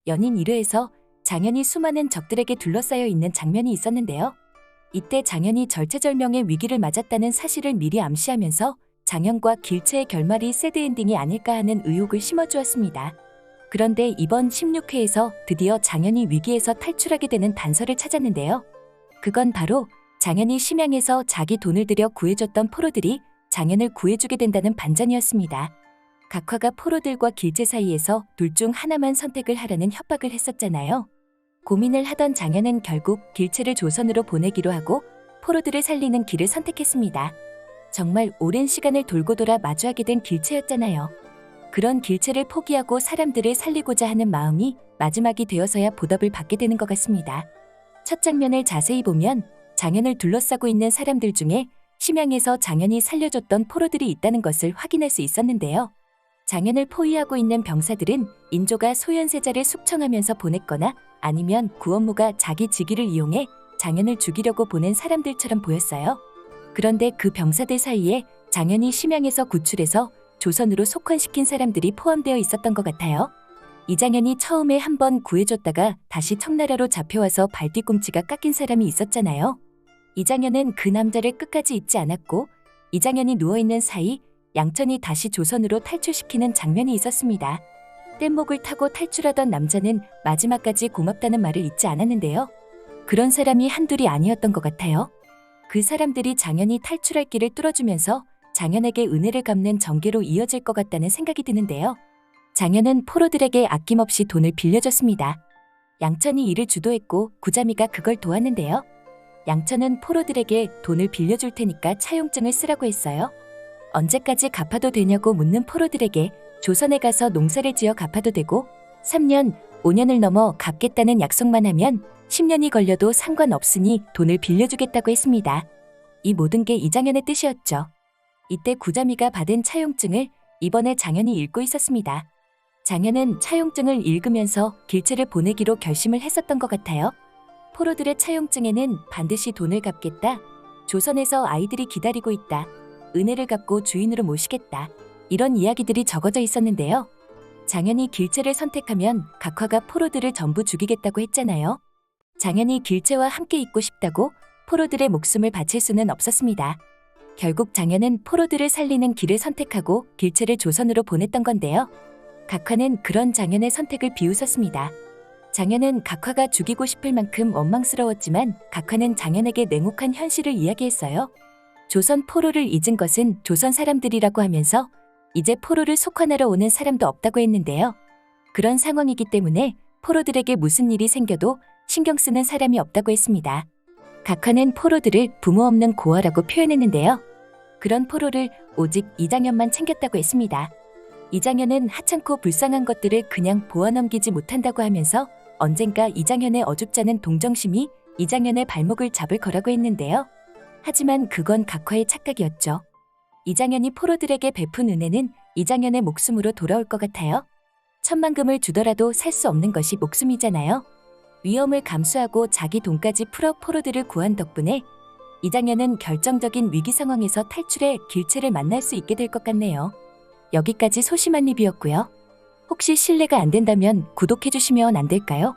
연인 1회에서 장현이 수많은 적들에게 둘러싸여 있는 장면이 있었는데요. 이때 장현이 절체절명의 위기를 맞았다는 사실을 미리 암시하면서 장현과 길채의 결말이 새드엔딩이 아닐까 하는 의혹을 심어주었습니다. 그런데 이번 16회에서 드디어 장현이 위기에서 탈출하게 되는 단서를 찾았는데요. 그건 바로 장현이 심양에서 자기 돈을 들여 구해줬던 포로들이 장현을 구해주게 된다는 반전이었습니다. 각화가 포로들과 길채 사이에서 둘 중 하나만 선택을 하라는 협박을 했었잖아요. 고민을 하던 장현은 결국 길채를 조선으로 보내기로 하고 포로들을 살리는 길을 선택했습니다. 정말 오랜 시간을 돌고 돌아 마주하게 된 길채였잖아요. 그런 길채를 포기하고 사람들을 살리고자 하는 마음이 마지막이 되어서야 보답을 받게 되는 것 같습니다. 첫 장면을 자세히 보면 장현을 둘러싸고 있는 사람들 중에 심양에서 장현이 살려줬던 포로들이 있다는 것을 확인할 수 있었는데요. 장현을 포위하고 있는 병사들은 인조가 소현세자를 숙청하면서 보냈거나 아니면 구원무가 자기 직위를 이용해 장현을 죽이려고 보낸 사람들처럼 보였어요. 그런데 그 병사들 사이에 장현이 심양에서 구출해서 조선으로 속환시킨 사람들이 포함되어 있었던 것 같아요. 이장현이 처음에 한번 구해줬다가 다시 청나라로 잡혀와서 발뒤꿈치가 깎인 사람이 있었잖아요. 이장현은 그 남자를 끝까지 잊지 않았고 이장현이 누워있는 사이 양천이 다시 조선으로 탈출시키는 장면이 있었습니다. 뗏목을 타고 탈출하던 남자는 마지막까지 고맙다는 말을 잊지 않았는데요. 그런 사람이 한둘이 아니었던 것 같아요. 그 사람들이 장현이 탈출할 길을 뚫어주면서 장현에게 은혜를 갚는 전개로 이어질 것 같다는 생각이 드는데요. 장현은 포로들에게 아낌없이 돈을 빌려줬습니다. 양천이 이를 주도했고 구자미가 그걸 도왔는데요. 양천은 포로들에게 돈을 빌려줄 테니까 차용증을 쓰라고 했어요. 언제까지 갚아도 되냐고 묻는 포로들에게 조선에 가서 농사를 지어 갚아도 되고 3년, 5년을 넘어 갚겠다는 약속만 하면 10년이 걸려도 상관없으니 돈을 빌려주겠다고 했습니다. 이 모든 게 이장현의 뜻이었죠. 이때 구자미가 받은 차용증을 이번에 장현이 읽고 있었습니다. 장현은 차용증을 읽으면서 길채를 보내기로 결심을 했었던 것 같아요. 포로들의 차용증에는 반드시 돈을 갚겠다. 조선에서 아이들이 기다리고 있다. 은혜를 갚고 주인으로 모시겠다. 이런 이야기들이 적어져 있었는데요. 장현이 길채를 선택하면 각화가 포로들을 전부 죽이겠다고 했잖아요. 장현이 길채와 함께 있고 싶다고 포로들의 목숨을 바칠 수는 없었습니다. 결국 장현은 포로들을 살리는 길을 선택하고 길채를 조선으로 보냈던 건데요. 각화는 그런 장현의 선택을 비웃었습니다. 장현은 각화가 죽이고 싶을 만큼 원망스러웠지만 각화는 장현에게 냉혹한 현실을 이야기했어요. 조선 포로를 잊은 것은 조선 사람들이라고 하면서 이제 포로를 속환하러 오는 사람도 없다고 했는데요. 그런 상황이기 때문에 포로들에게 무슨 일이 생겨도 신경 쓰는 사람이 없다고 했습니다. 각화는 포로들을 부모 없는 고아라고 표현했는데요. 그런 포로를 오직 이장현만 챙겼다고 했습니다. 이장현은 하찮고 불쌍한 것들을 그냥 보아넘기지 못한다고 하면서 언젠가 이장현의 어줍잖은 동정심이 이장현의 발목을 잡을 거라고 했는데요. 하지만 그건 각화의 착각이었죠. 이장현이 포로들에게 베푼 은혜는 이장현의 목숨으로 돌아올 것 같아요. 10,000,000금을 주더라도 살 수 없는 것이 목숨이잖아요. 위험을 감수하고 자기 돈까지 풀어 포로들을 구한 덕분에 이장현은 결정적인 위기 상황에서 탈출해 길채를 만날 수 있게 될 것 같네요. 여기까지 소심한 리뷰였고요. 혹시 실례가 안 된다면 구독해주시면 안 될까요?